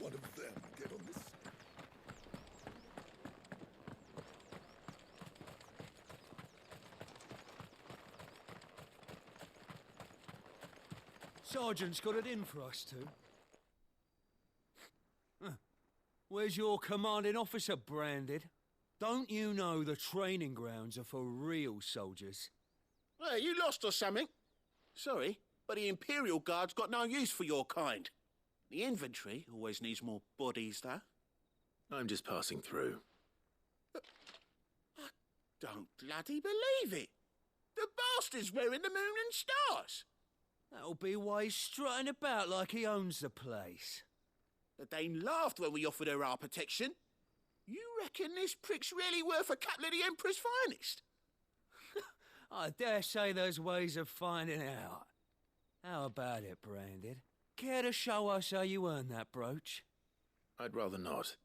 one of them get on this? Sergeant's got it in for us two. Where's your commanding officer branded? Don't you know the training grounds are for real soldiers? Hey, you lost or something? Sorry, but the Imperial Guard's got no use for your kind. The infantry always needs more bodies, though. I'm just passing through. I don't bloody believe it. The bastard's wearing the moon and stars. That'll be why he's strutting about like he owns the place. The Dane laughed when we offered her our protection. You reckon this prick's really worth a couple of the Emperor's finest? I dare say there's ways of finding out. How about it, Branded? Care to show us how you earned that brooch? I'd rather not.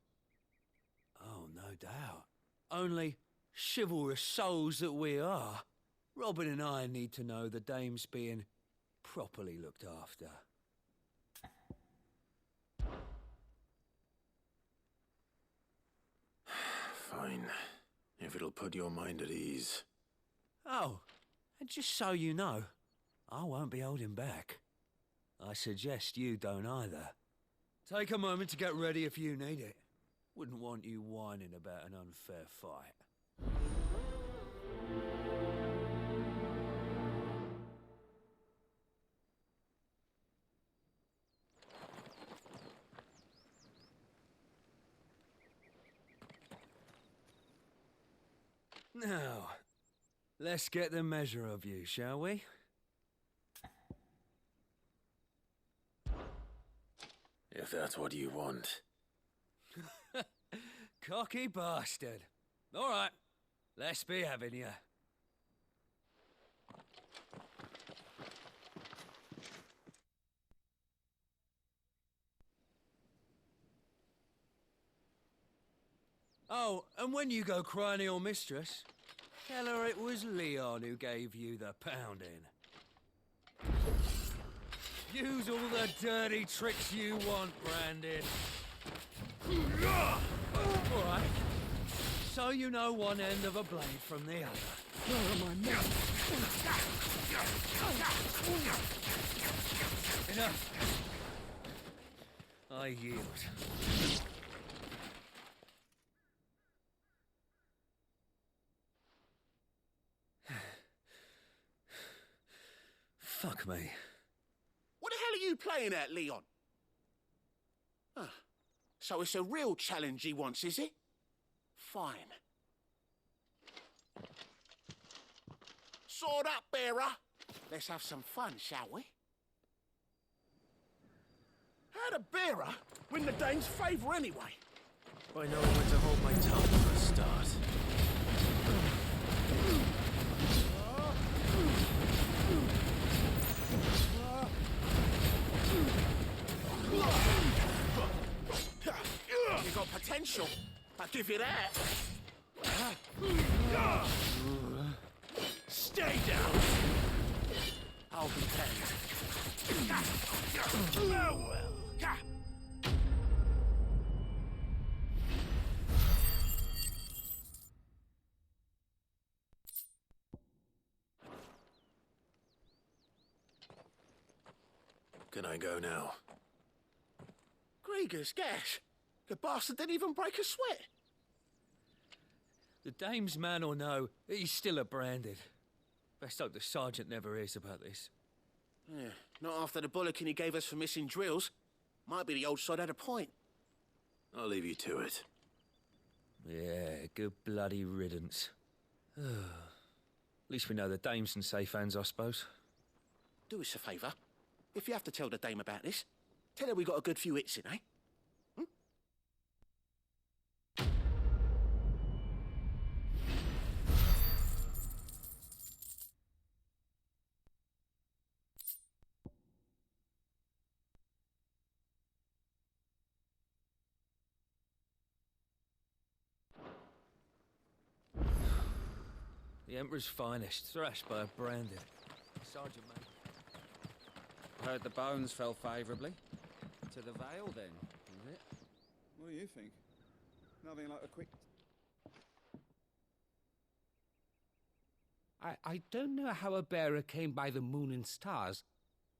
Oh, no doubt. Only, chivalrous souls that we are, Robin and I need to know the dame's being properly looked after. Fine. If it'll put your mind at ease. Oh, and just so you know, I won't be holding back. I suggest you don't either. Take a moment to get ready if you need it. Wouldn't want you whining about an unfair fight. Now, let's get the measure of you, shall we? If that's what you want. Cocky bastard. All right, let's be having you. Oh, and when you go crying to your mistress, tell her it was Leon who gave you the pounding. Use all the dirty tricks you want, Brandon. All right. So you know one end of a blade from the other. Where are my men? Enough. I yield. Fuck me. What the hell are you playing at, Leon? So it's a real challenge he wants, is it? Fine. Sword up, bearer. Let's have some fun, shall we? How'd a bearer win the Dane's favour anyway? By knowing when to hold my tongue for a start. You got potential. I'll give you that. Stay down! I'll be turned. Oh well. Can I go now? Grieger's gas. The bastard didn't even break a sweat. The dame's man or no, he's still a Branded. Best hope the sergeant never hears about this. Yeah, not after the bollocking he gave us for missing drills. Might be the old sod had a point. I'll leave you to it. Yeah, good bloody riddance. At least we know the dame's in safe hands, I suppose. Do us a favour. If you have to tell the dame about this, tell her we got a good few hits in, eh? The Emperor's finest, thrashed by a Branded. Sergeant, mate. Heard the bones fell favourably. To the Vale, then, is it? you think? Nothing like a quick... I don't know how a bearer came by the moon and stars,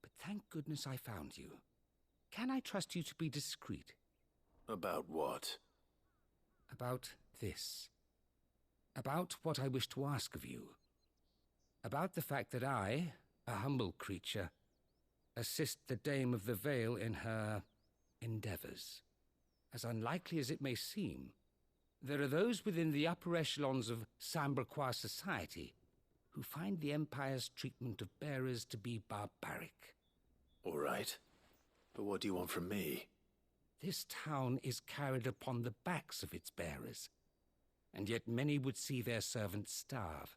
but thank goodness I found you. Can I trust you to be discreet? About what? About this. About what I wish to ask of you. About the fact that I, a humble creature, assist the Dame of the Vale in her endeavors. As unlikely as it may seem, there are those within the upper echelons of Samberquois society who find the Empire's treatment of bearers to be barbaric. All right. But what do you want from me? This town is carried upon the backs of its bearers, and yet many would see their servants starve.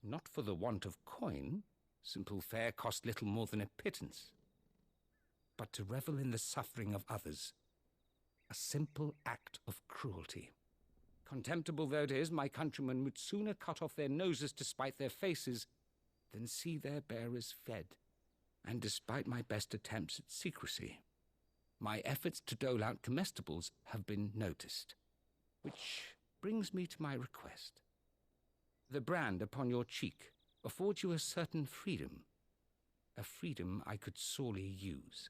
Not for the want of coin, simple fare cost little more than a pittance, but to revel in the suffering of others, a simple act of cruelty. Contemptible though it is, my countrymen would sooner cut off their noses to spite their faces than see their bearers fed. And despite my best attempts at secrecy, my efforts to dole out comestibles have been noticed. Which brings me to my request. The brand upon your cheek affords you a certain freedom, a freedom I could sorely use.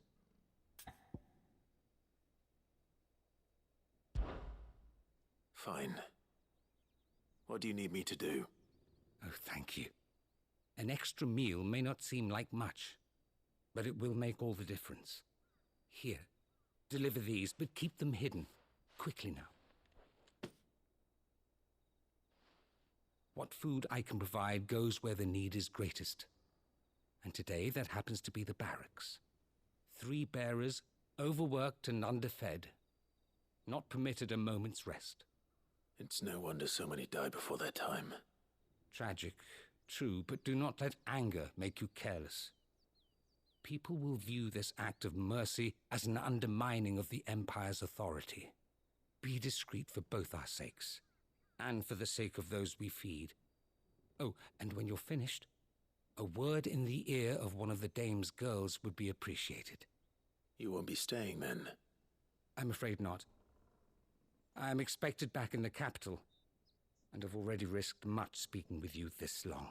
Fine. What do you need me to do? Oh, thank you. An extra meal may not seem like much, but it will make all the difference. Here, deliver these, but keep them hidden. Quickly now. What food I can provide goes where the need is greatest. And today that happens to be the barracks. 3 bearers, overworked and underfed, not permitted a moment's rest. It's no wonder so many die before their time. Tragic, true, but do not let anger make you careless. People will view this act of mercy as an undermining of the Empire's authority. Be discreet for both our sakes, and for the sake of those we feed. Oh, and when you're finished, a word in the ear of one of the Dame's girls would be appreciated. You won't be staying then? I'm afraid not. I am expected back in the capital, and have already risked much speaking with you this long.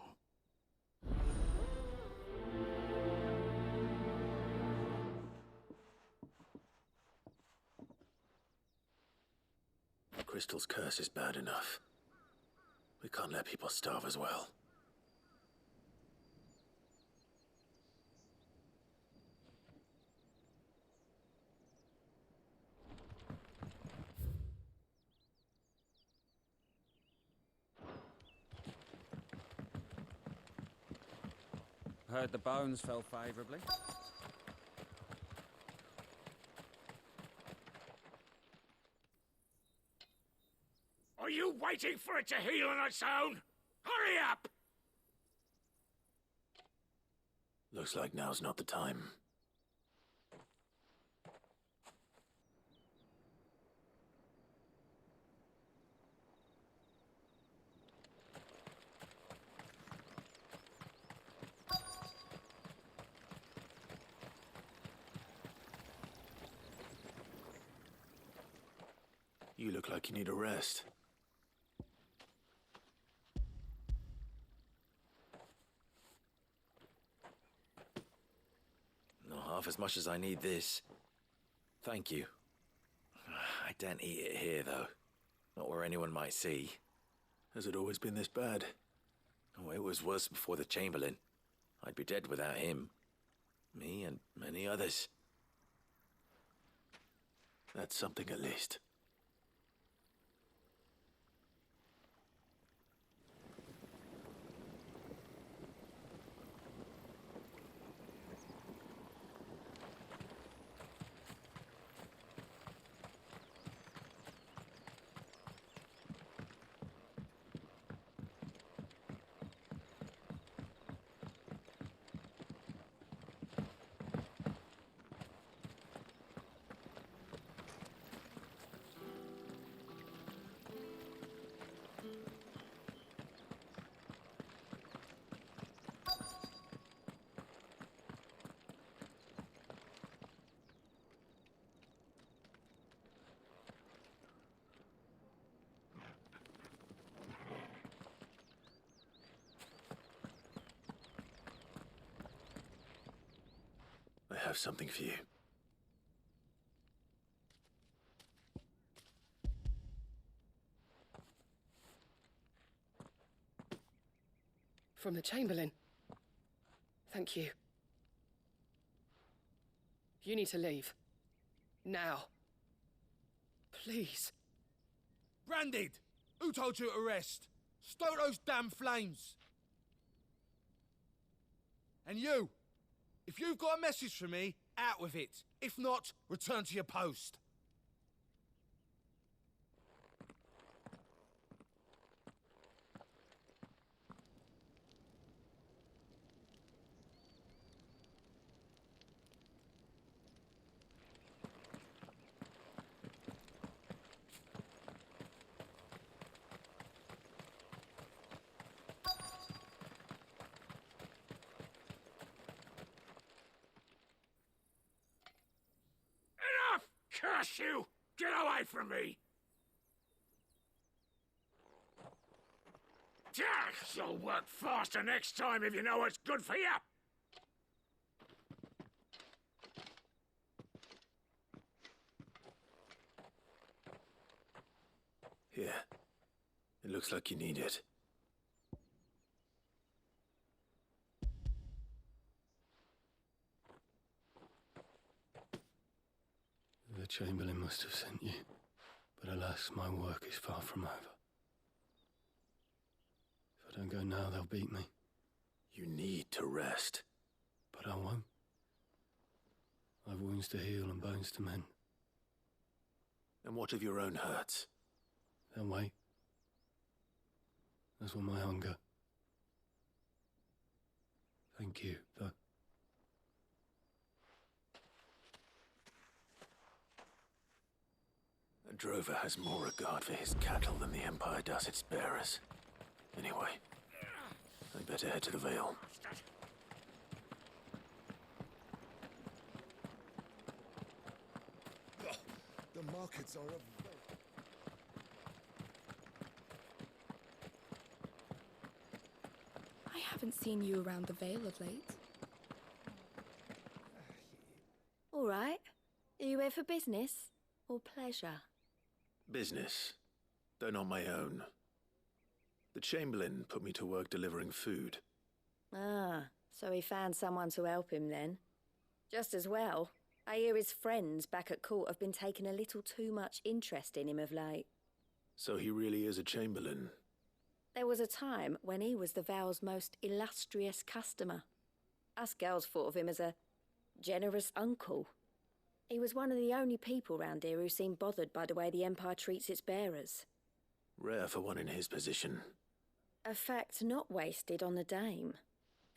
Crystal's curse is bad enough. We can't let people starve as well. Heard the bones fell favorably. Are you waiting for it to heal on its own? Hurry up! Looks like now's not the time. You look like you need a rest. Not half as much as I need this. Thank you. I daren't eat it here, though. Not where anyone might see. Has it always been this bad? Oh, it was worse before the Chamberlain. I'd be dead without him. Me and many others. That's something at least. have something for you. From the Chamberlain. Thank you. You need to leave. Now. Please. Branded! Who told you to rest? Stoke those damn flames! And you! If you've got a message for me, out with it. If not, return to your post. Enough! Curse you! Get away from me! You'll work faster next time if you know what's good for you! Here. It looks like you need it. The Chamberlain must have sent you, but alas, my work is far from over. If I don't go now, they'll beat me. You need to rest. But I won't. I've wounds to heal and bones to mend. And what of your own hurts? They'll wait. As will my hunger. Thank you, though. A drover has more regard for his cattle than the Empire does its bearers. Anyway, I'd better head to the Vale. The markets are a... I haven't seen you around the Vale of late. All right. Are you here for business or pleasure? Business, though not my own. The Chamberlain put me to work delivering food. Ah, so he found someone to help him then. Just as well. I hear his friends back at court have been taking a little too much interest in him of late. So he really is a Chamberlain. There was a time when he was the Vale's most illustrious customer. Us girls thought of him as a generous uncle. He was one of the only people round here who seemed bothered by the way the Empire treats its bearers. Rare for one in his position. A fact not wasted on the dame.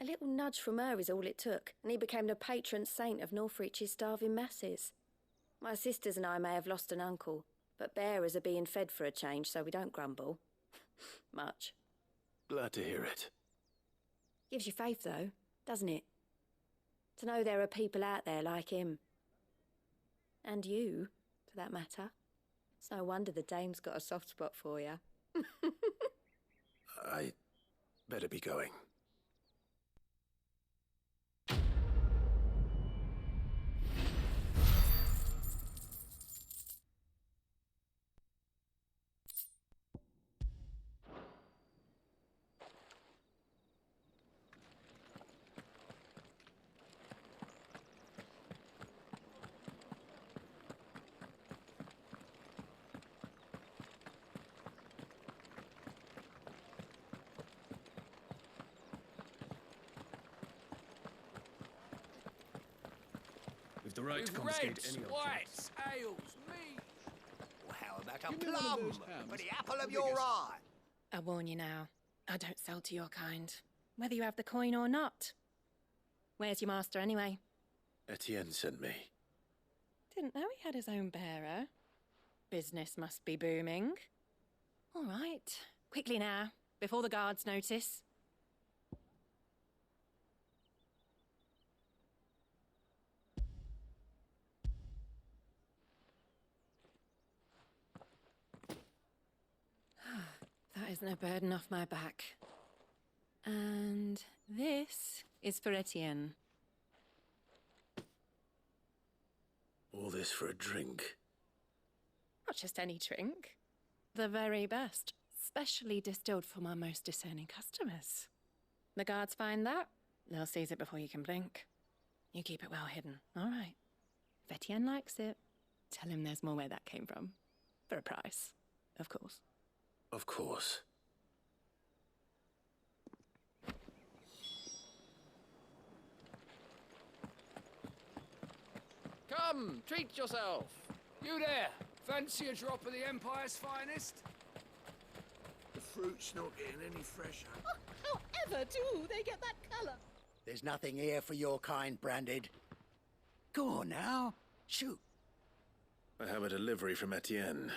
A little nudge from her is all it took, and he became the patron saint of Northreach's starving masses. My sisters and I may have lost an uncle, but bearers are being fed for a change, so we don't grumble. Much. Glad to hear it. Gives you faith, though, doesn't it? To know there are people out there like him. And you, for that matter. It's no wonder the dame's got a soft spot for you. I better be going. With the right to confiscate any objects. ales, meat. Well, how about a plum for the apple of your eye? I warn you now, I don't sell to your kind, whether you have the coin or not. Where's your master anyway? Etienne sent me. Didn't know he had his own bearer. Business must be booming. All right, quickly now, before the guards notice. That is no burden off my back. And this is for Etienne. All this for a drink? Not just any drink. The very best, specially distilled for my most discerning customers. The guards find that, they'll seize it before you can blink. You keep it well hidden, all right? If Etienne likes it, tell him there's more where that came from. For a price, of course. Of course. Come, treat yourself. You there, fancy a drop of the Empire's finest? The fruit's not getting any fresher. Oh, however do they get that colour? There's nothing here for your kind, Branded. Go on now. Shoot. I have a delivery from Etienne.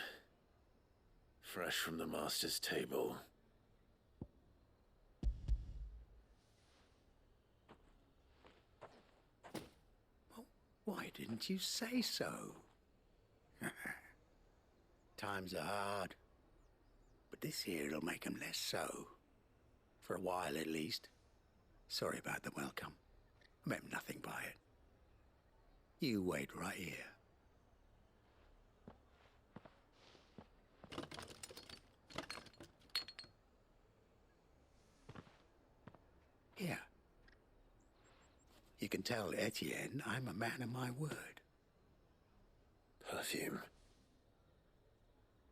Fresh from the master's table. Why didn't you say so? Times are hard. But this here'll make 'em less so. For a while, at least. Sorry about the welcome. I meant nothing by it. You wait right here. Here. You can tell Etienne I'm a man of my word. Perfume.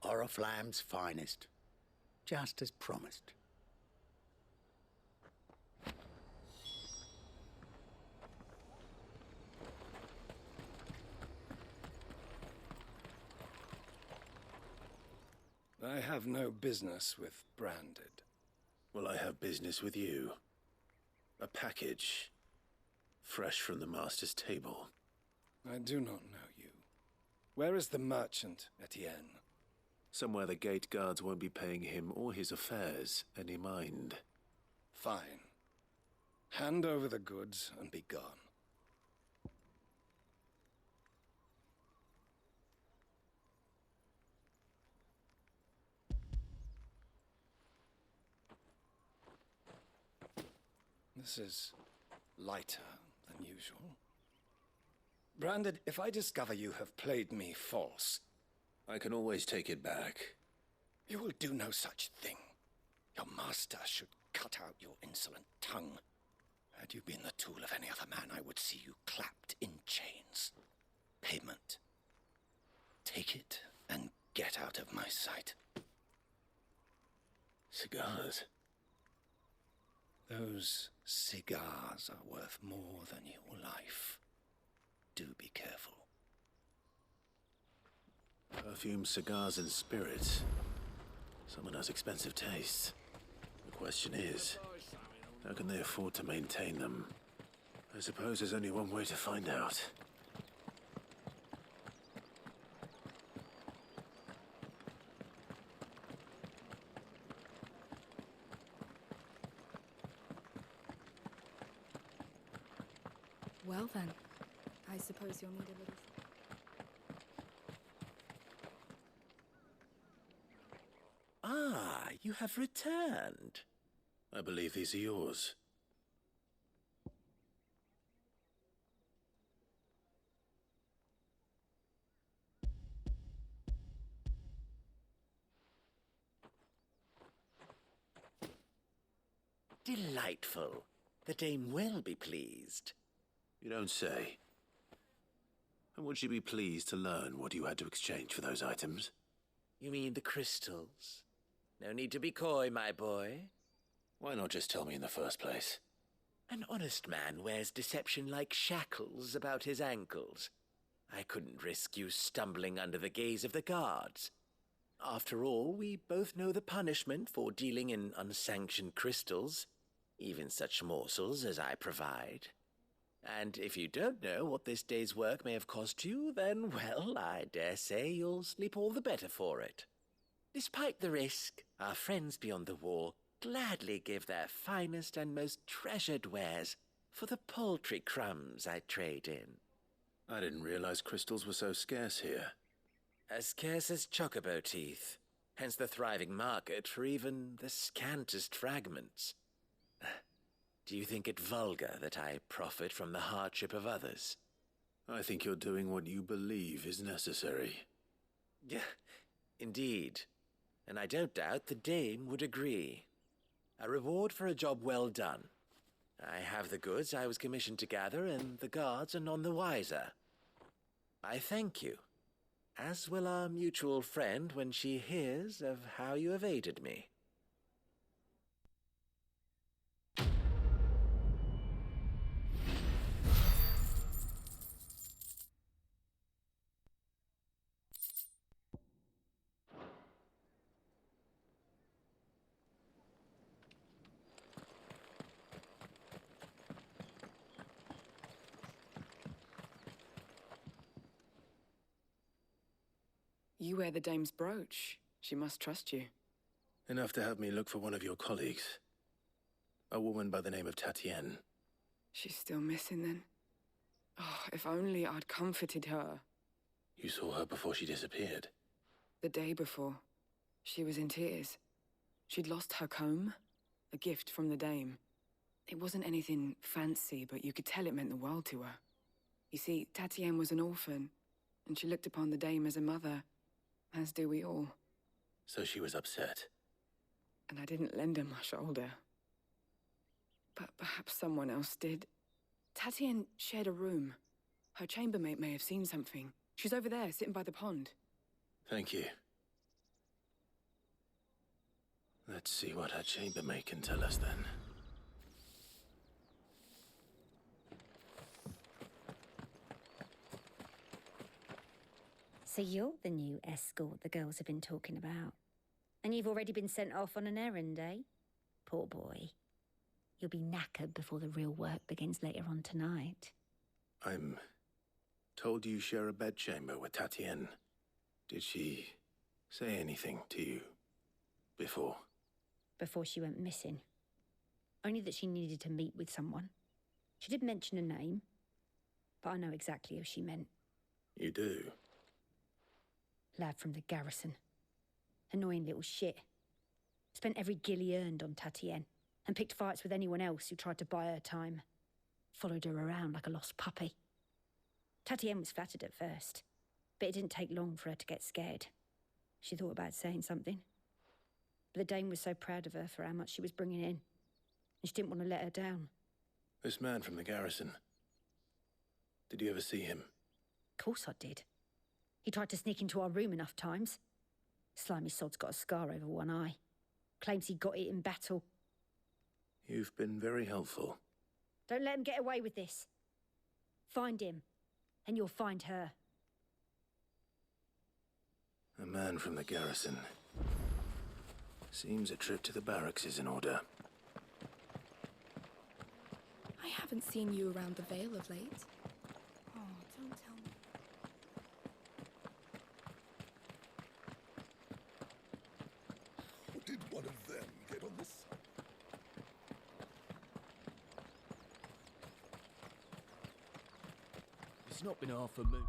Oriflamme's finest. Just as promised. I have no business with Branded. Well, I have business with you. A package. Fresh from the master's table. I do not know you. Where is the merchant, Etienne? Somewhere the gate guards won't be paying him or his affairs any mind. Fine. Hand over the goods and be gone. This is lighter than usual. Branded, if I discover you have played me false... I can always take it back. You will do no such thing. Your master should cut out your insolent tongue. Had you been the tool of any other man, I would see you clapped in chains. Payment. Take it and get out of my sight. Cigars. Those cigars are worth more than your life. Do be careful. Perfume, cigars, and spirits. Someone has expensive tastes. The question is, how can they afford to maintain them? I suppose there's only one way to find out. Well then, I suppose you'll need a little... Ah, you have returned. I believe these are yours. Delightful. The dame will be pleased. You don't say. And would she be pleased to learn what you had to exchange for those items? You mean the crystals? No need to be coy, my boy. Why not just tell me in the first place? An honest man wears deception like shackles about his ankles. I couldn't risk you stumbling under the gaze of the guards. After all, we both know the punishment for dealing in unsanctioned crystals, even such morsels as I provide. And if you don't know what this day's work may have cost you, then, well, I dare say you'll sleep all the better for it. Despite the risk, our friends beyond the wall gladly give their finest and most treasured wares for the paltry crumbs I trade in. I didn't realize crystals were so scarce here. As scarce as chocobo teeth, hence the thriving market for even the scantest fragments. Do you think it vulgar that I profit from the hardship of others? I think you're doing what you believe is necessary. Yeah, indeed. And I don't doubt the dame would agree. A reward for a job well done. I have the goods I was commissioned to gather, and the guards are none the wiser. I thank you, as will our mutual friend when she hears of how you have aided me. You wear the dame's brooch. She must trust you. Enough to have me look for one of your colleagues. A woman by the name of Tatienne. She's still missing then. Oh, if only I'd comforted her. You saw her before she disappeared? The day before. She was in tears. She'd lost her comb, a gift from the dame. It wasn't anything fancy, but you could tell it meant the world to her. You see, Tatienne was an orphan, and she looked upon the dame as a mother. As do we all. So she was upset. And I didn't lend her my shoulder. But perhaps someone else did. Tatienne shared a room. Her chambermaid may have seen something. She's over there, sitting by the pond. Thank you. Let's see what her chambermaid can tell us then. So you're the new escort the girls have been talking about. And you've already been sent off on an errand, eh? Poor boy. You'll be knackered before the real work begins later on tonight. I'm told you share a bedchamber with Tatienne. Did she say anything to you before? Before she went missing. Only that she needed to meet with someone. She did mention a name, but I know exactly who she meant. You do? Lad from the garrison. Annoying little shit. Spent every guil he earned on Tatienne, and picked fights with anyone else who tried to buy her time. Followed her around like a lost puppy. Tatienne was flattered at first, but it didn't take long for her to get scared. She thought about saying something. But the dame was so proud of her for how much she was bringing in, and she didn't want to let her down. This man from the garrison. Did you ever see him? Of course I did. He tried to sneak into our room enough times. Slimy sod's got a scar over one eye. Claims he got it in battle. You've been very helpful. Don't let him get away with this. Find him, and you'll find her. A man from the garrison. Seems a trip to the barracks is in order. I haven't seen you around the Vale of late. Oh, don't tell me. Did one of them get on this? It's not been half a moon.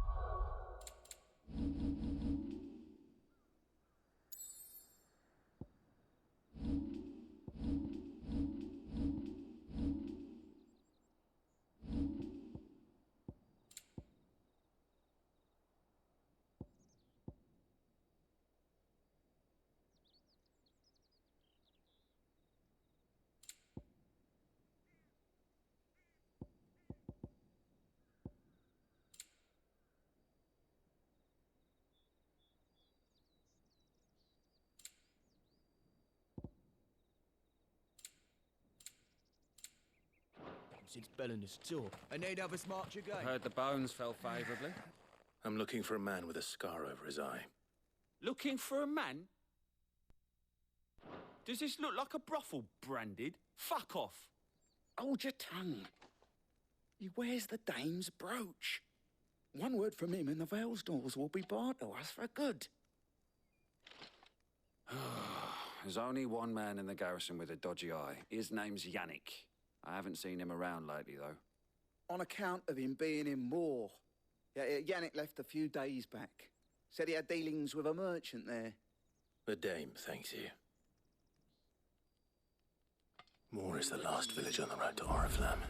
Since Bellinus tour, and they'd have us march again. Heard the bones fell favourably. I'm looking for a man with a scar over his eye. Looking for a man? Does this look like a brothel branded? Fuck off. Hold your tongue. He wears the dame's brooch. One word from him and the Vale's doors will be barred to us for good. There's only one man in the garrison with a dodgy eye. His name's Yannick. I haven't seen him around lately, though. On account of him being in war. Yeah, Yannick left a few days back. Said he had dealings with a merchant there. The dame thanks you. Moor is the last village on the road to Oriflamme.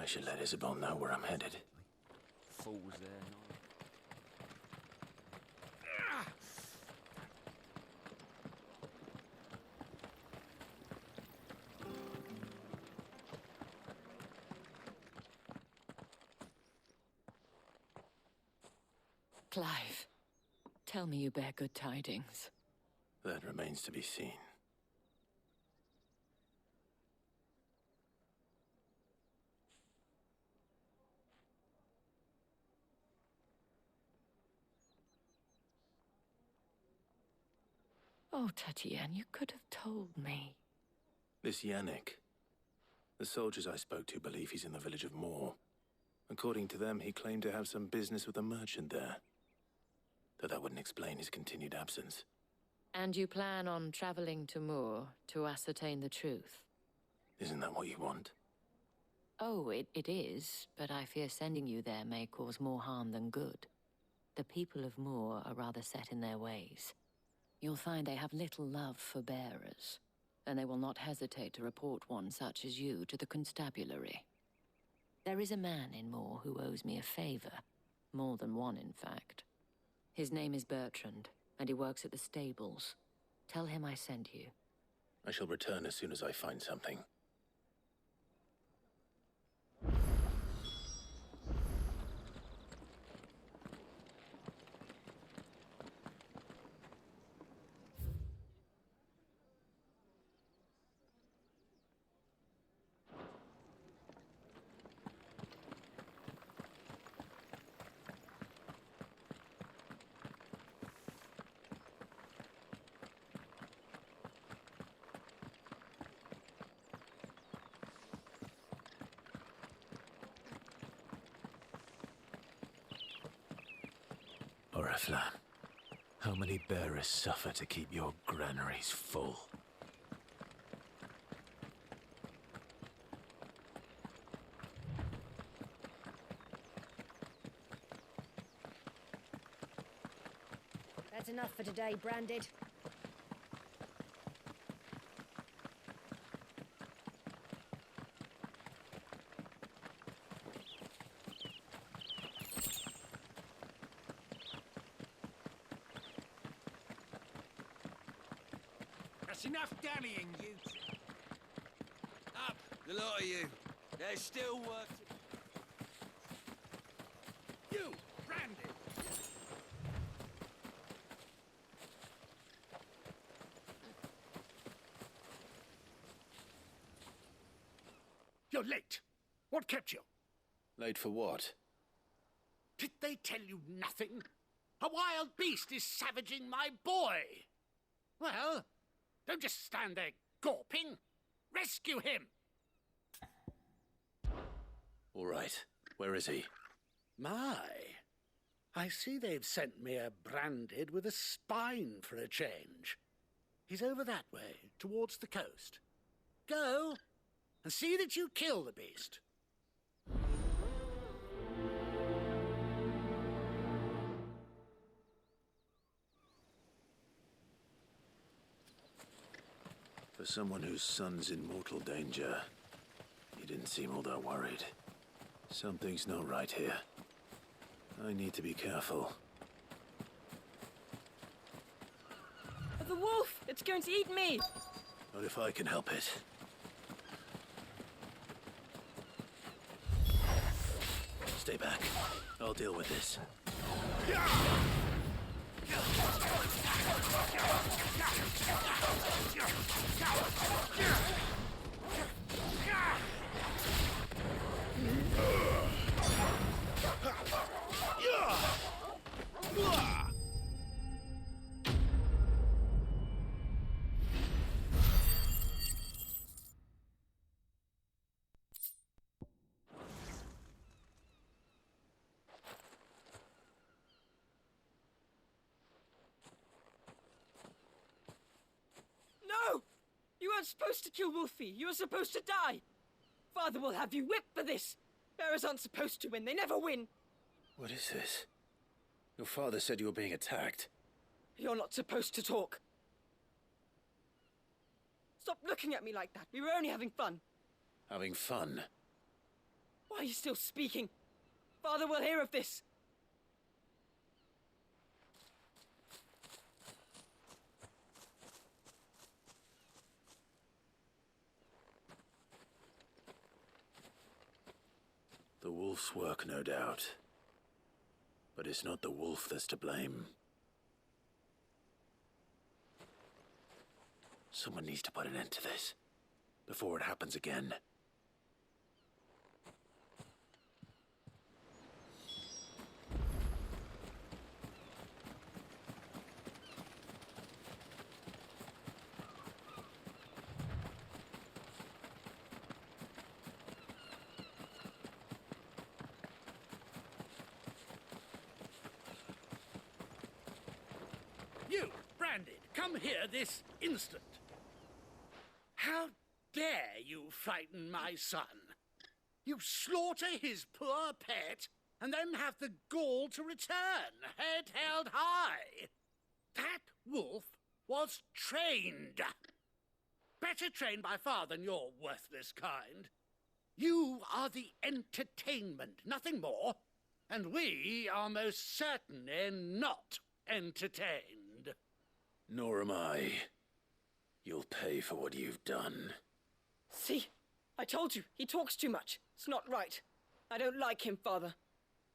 I should let Isabel know where I'm headed. Fools there, no. Clive, tell me you bear good tidings. That remains to be seen. Oh, Tatienne, you could have told me. This Yannick. The soldiers I spoke to believe he's in the village of Moor. According to them, he claimed to have some business with a merchant there. Though that wouldn't explain his continued absence. And you plan on traveling to Moor to ascertain the truth? Isn't that what you want? Oh, it is, but I fear sending you there may cause more harm than good. The people of Moor are rather set in their ways. You'll find they have little love for bearers, and they will not hesitate to report one such as you to the constabulary. There is a man in Moor who owes me a favor. More than one, in fact. His name is Bertrand, and he works at the stables. Tell him I sent you. I shall return as soon as I find something. Oriflamme, how many bearers suffer to keep your granaries full? That's enough for today, Branded. That's enough dallying, you two. Up, the lot of you. There's still work to... You, Brandon! You're late. What kept you? Late for what? Did they tell you nothing? A wild beast is savaging my boy. Well, don't just stand there gawping. Rescue him! All right. Where is he? My, I see they've sent me a Branded with a spine for a change. He's over that way, towards the coast. Go, and see that you kill the beast. For someone whose son's in mortal danger, he didn't seem all that worried. Something's not right here. I need to be careful. The wolf! It's going to eat me! Not if I can help it. Stay back. I'll deal with this. No! You weren't supposed to kill Wolfie. You were supposed to die. Father will have you whipped for this. Bearers aren't supposed to win. They never win. What is this? Your father said you were being attacked. You're not supposed to talk. Stop looking at me like that. We were only having fun. Having fun? Why are you still speaking? Father will hear of this. The wolf's work, no doubt. But it's not the wolf that's to blame. Someone needs to put an end to this, before it happens again. You, Branded, come here this instant. How dare you frighten my son? You slaughter his poor pet, and then have the gall to return, head held high. That wolf was trained. Better trained by far than your worthless kind. You are the entertainment, nothing more. And we are most certainly not entertained. Nor am I. You'll pay for what you've done. See? I told you, he talks too much. It's not right. I don't like him, Father.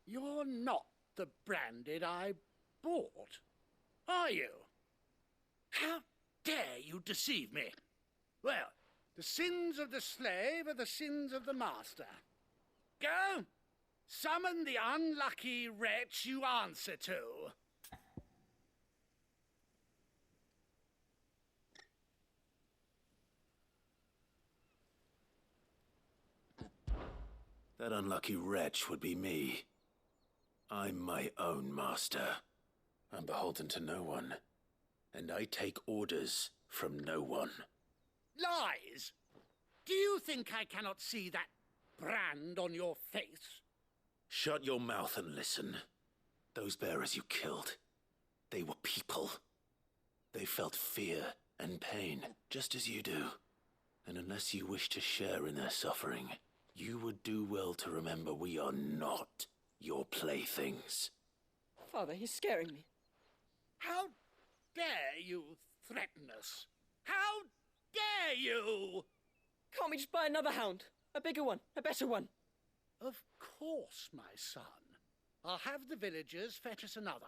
You're not the Branded I bought, are you? How dare you deceive me? Well, the sins of the slave are the sins of the master. Go! Summon the unlucky wretch you answer to. That unlucky wretch would be me. I'm my own master. I'm beholden to no one. And I take orders from no one. Lies! Do you think I cannot see that brand on your face? Shut your mouth and listen. Those bearers you killed, they were people. They felt fear and pain, just as you do. And unless you wish to share in their suffering, you would do well to remember we are not your playthings. Father, he's scaring me. How dare you threaten us? How dare you? Can't we just buy another hound? A bigger one, a better one. Of course, my son. I'll have the villagers fetch us another.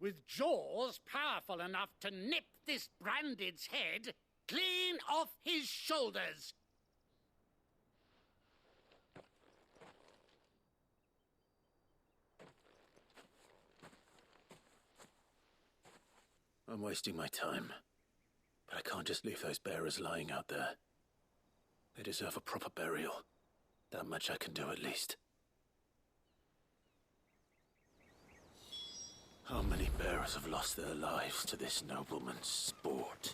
With jaws powerful enough to nip this Branded's head clean off his shoulders. I'm wasting my time. But I can't just leave those bearers lying out there. They deserve a proper burial. That much I can do at least. How many bearers have lost their lives to this nobleman's sport?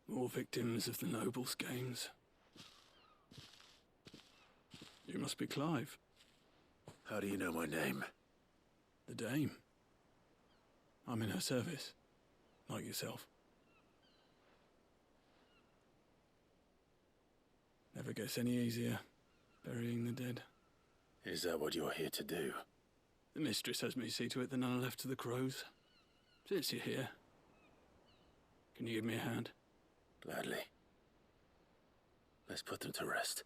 More victims of the nobles' games. You must be Clive. How do you know my name? The Dame. I'm in her service, like yourself. Never gets any easier, burying the dead. Is that what you're here to do? The mistress has me see to it that none are left to the crows. Since you're here, can you give me a hand? Gladly. Let's put them to rest.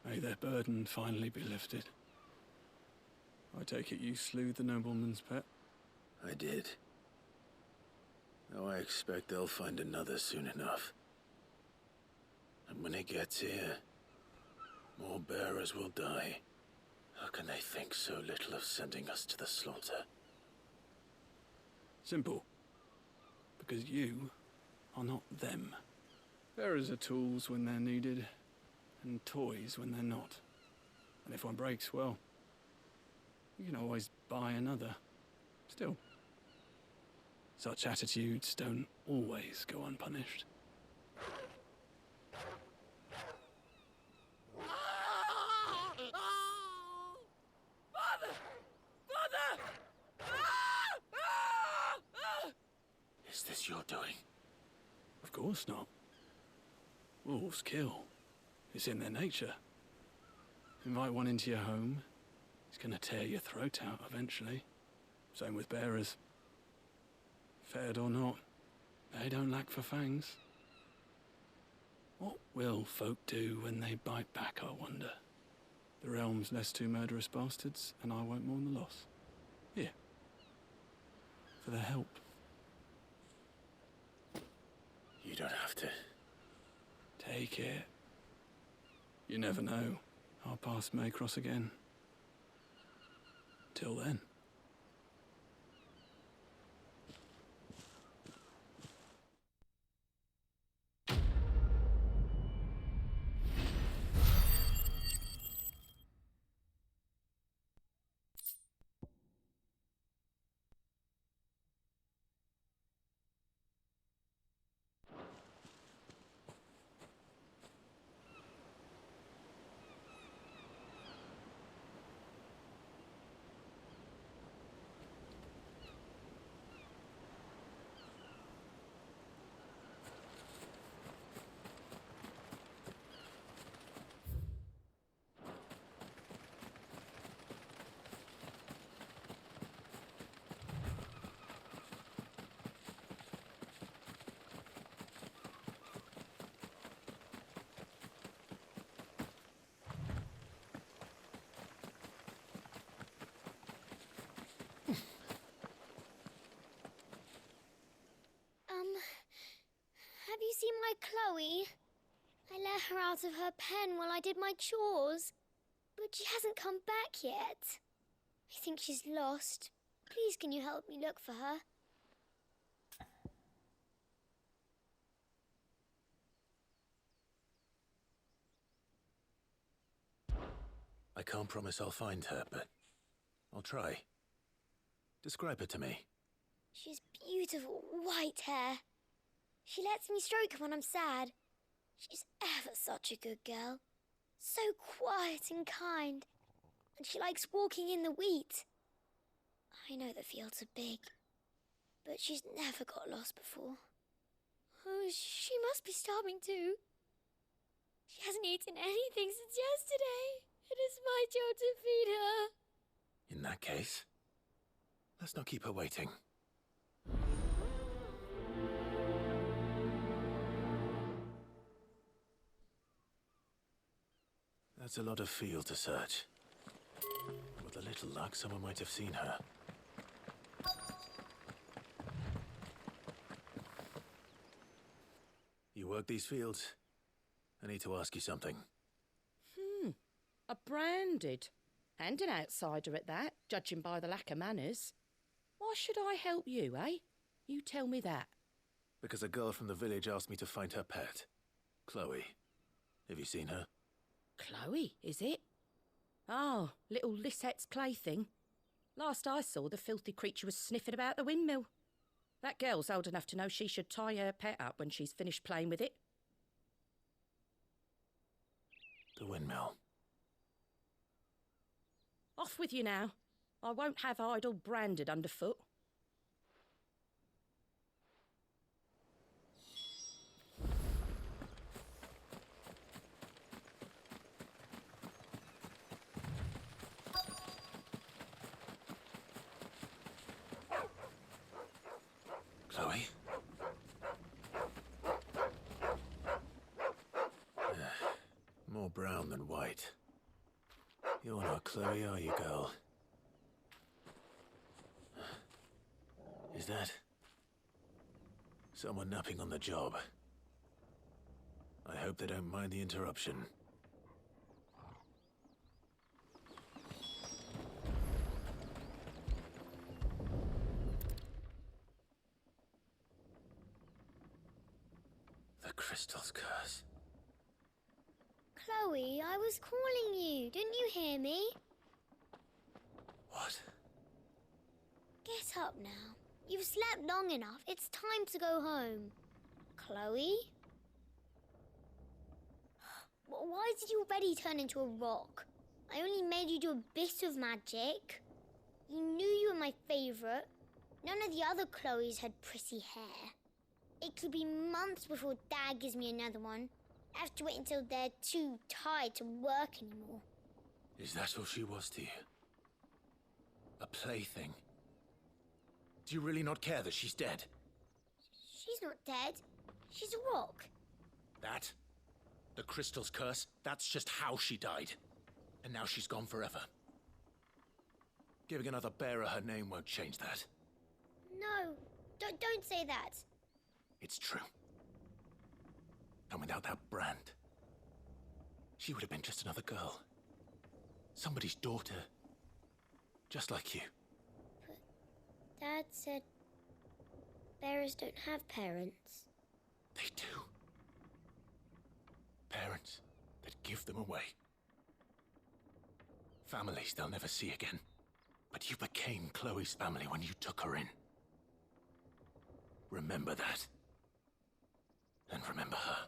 May their burden finally be lifted. I take it you slew the nobleman's pet? I did. Now I expect they'll find another soon enough. And when it gets here, more bearers will die. How can they think so little of sending us to the slaughter? Simple. Because you are not them. Bearers are tools when they're needed, and toys when they're not. And if one breaks, well, you can always buy another. Still, such attitudes don't always go unpunished. Father! Father! Is this your doing? Of course not. Wolves kill. It's in their nature. Invite one into your home, he's gonna tear your throat out eventually. Same with bearers. Fed or not, they don't lack for fangs. What will folk do when they bite back, I wonder? The realm's less two murderous bastards, and I won't mourn the loss. Here. For their help. You don't have to. Take it. You never know. Our paths may cross again. Till then. Have you seen my Chloe? I let her out of her pen while I did my chores, but she hasn't come back yet. I think she's lost. Please, can you help me look for her? I can't promise I'll find her, but I'll try. Describe her to me. She has beautiful white hair. She lets me stroke her when I'm sad. She's ever such a good girl. So quiet and kind. And she likes walking in the wheat. I know the fields are big, but she's never got lost before. Oh, she must be starving too. She hasn't eaten anything since yesterday. It is my job to feed her. In that case, let's not keep her waiting. That's a lot of field to search. With a little luck, someone might have seen her. You work these fields? I need to ask you something. A branded. And an outsider at that, judging by the lack of manners. Why should I help you, eh? You tell me that. Because a girl from the village asked me to find her pet. Chloe. Have you seen her? Chloe, is it? Oh, little Lisette's plaything. Last I saw, the filthy creature was sniffing about the windmill. That girl's old enough to know she should tie her pet up when she's finished playing with it. The windmill. Off with you now. I won't have idle branded underfoot. Chloe? More brown than white. You're not Chloe, are you, girl? Is that someone napping on the job? I hope they don't mind the interruption. Chloe, I was calling you. Didn't you hear me? What? Get up now. You've slept long enough. It's time to go home. Chloe? Why did you already turn into a rock? I only made you do a bit of magic. You knew you were my favourite. None of the other Chloes had pretty hair. It could be months before Dad gives me another one. I have to wait until they're too tired to work anymore. Is that all she was to you? A plaything? Do you really not care that she's dead? She's not dead. She's a rock. That? The crystal's curse? That's just how she died. And now she's gone forever. Giving another bearer her name won't change that. No, don't say that. It's true. And without that brand, she would have been just another girl. Somebody's daughter. Just like you. But Dad said bearers don't have parents. They do. Parents that give them away. Families they'll never see again. But you became Chloe's family when you took her in. Remember that. And remember her.